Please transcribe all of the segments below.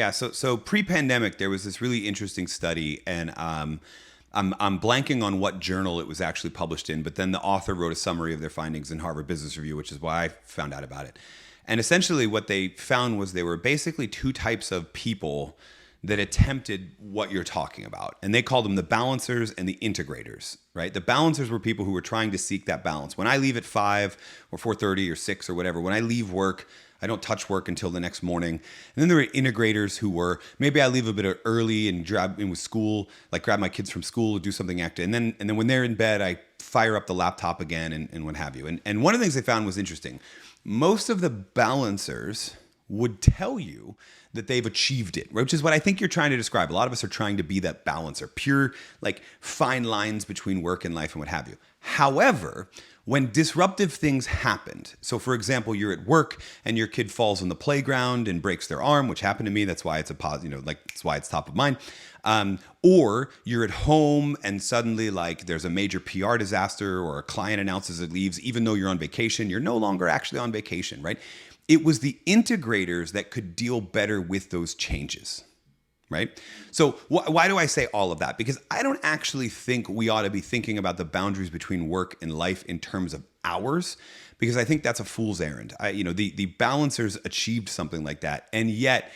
Yeah. So pre-pandemic, there was this really interesting study, and I'm blanking on what journal it was actually published in, but then the author wrote a summary of their findings in Harvard Business Review, which is why I found out about it. And essentially, what they found was there were basically two types of people that attempted what you're talking about. And they called them the balancers and the integrators, right? The balancers were people who were trying to seek that balance. When I leave at 5 or 4:30 or 6 or whatever, when I leave work, I don't touch work until the next morning. And then there were integrators who were, maybe I leave a bit early and grab in with school, like grab my kids from school or do something active. And then when they're in bed, I fire up the laptop again and what have you. And one of the things they found was interesting. Most of the balancers would tell you that they've achieved it, which is what I think you're trying to describe. A lot of us are trying to be that balancer, pure, like fine lines between work and life and what have you. However, when disruptive things happened, so for example, you're at work and your kid falls on the playground and breaks their arm, which happened to me. That's why it's that's why it's top of mind. Or you're at home and suddenly like there's a major PR disaster or a client announces it leaves, even though you're on vacation, you're no longer actually on vacation, right? It was the integrators that could deal better with those changes, right? So why do I say all of that? Because I don't actually think we ought to be thinking about the boundaries between work and life in terms of hours, because I think that's a fool's errand. The balancers achieved something like that, and yet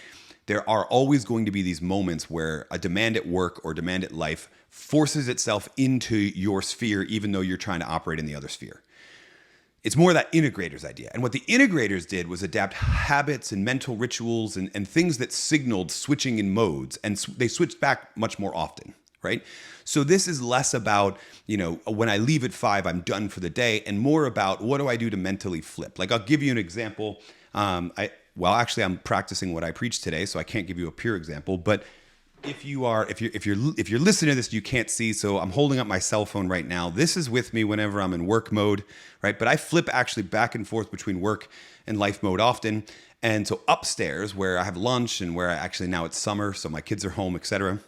there are always going to be these moments where a demand at work or demand at life forces itself into your sphere, even though you're trying to operate in the other sphere. It's more that integrators idea. And what the integrators did was adapt habits and mental rituals and things that signaled switching in modes. And they switched back much more often, right? So this is less about, when I leave at 5, I'm done for the day, and more about what do I do to mentally flip? Like I'll give you an example. Actually, I'm practicing what I preach today, so I can't give you a pure example, but if you're listening to this, you can't see. So I'm holding up my cell phone right now. This is with me whenever I'm in work mode, right? But I flip actually back and forth between work and life mode often. And so upstairs where I have lunch and where now it's summer, so my kids are home, etc.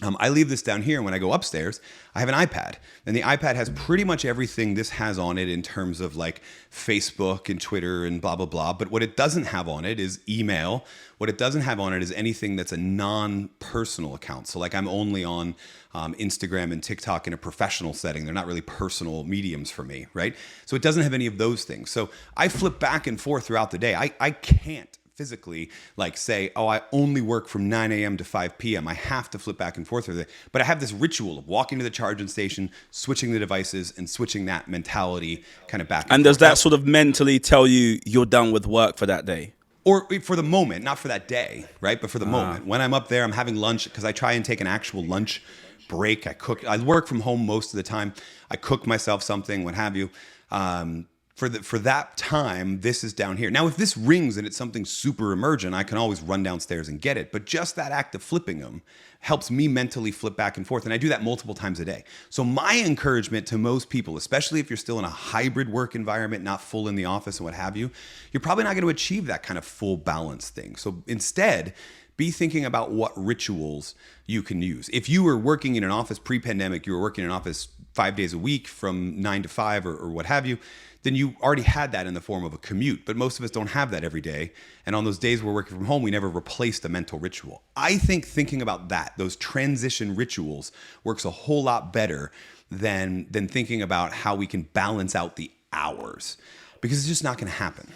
I leave this down here, and when I go upstairs, I have an iPad. And the iPad has pretty much everything this has on it in terms of like Facebook and Twitter and blah, blah, blah. But what it doesn't have on it is email. What it doesn't have on it is anything that's a non-personal account. So like I'm only on Instagram and TikTok in a professional setting. They're not really personal mediums for me, right? So it doesn't have any of those things. So I flip back and forth throughout the day. I can't physically like say, I only work from 9 a.m. to 5 p.m. I have to flip back and forth with it. But I have this ritual of walking to the charging station, switching the devices, and switching that mentality kind of back. And does that sort of mentally tell you you're done with work for that day? Or for the moment, not for that day, right? But for the moment. When I'm up there, I'm having lunch, because I try and take an actual lunch break. I cook. I work from home most of the time. I cook myself something, what have you. For that time, this is down here. Now, if this rings and it's something super emergent, I can always run downstairs and get it. But just that act of flipping them helps me mentally flip back and forth. And I do that multiple times a day. So my encouragement to most people, especially if you're still in a hybrid work environment, not full in the office and what have you, you're probably not going to achieve that kind of full balance thing. So instead, be thinking about what rituals you can use. If you were working in an office pre-pandemic, you were working in an office 5 days a week from 9 to 5 or what have you, then you already had that in the form of a commute. But most of us don't have that every day. And on those days we're working from home, we never replaced a mental ritual. I think thinking about that, those transition rituals, works a whole lot better than thinking about how we can balance out the hours, because it's just not going to happen.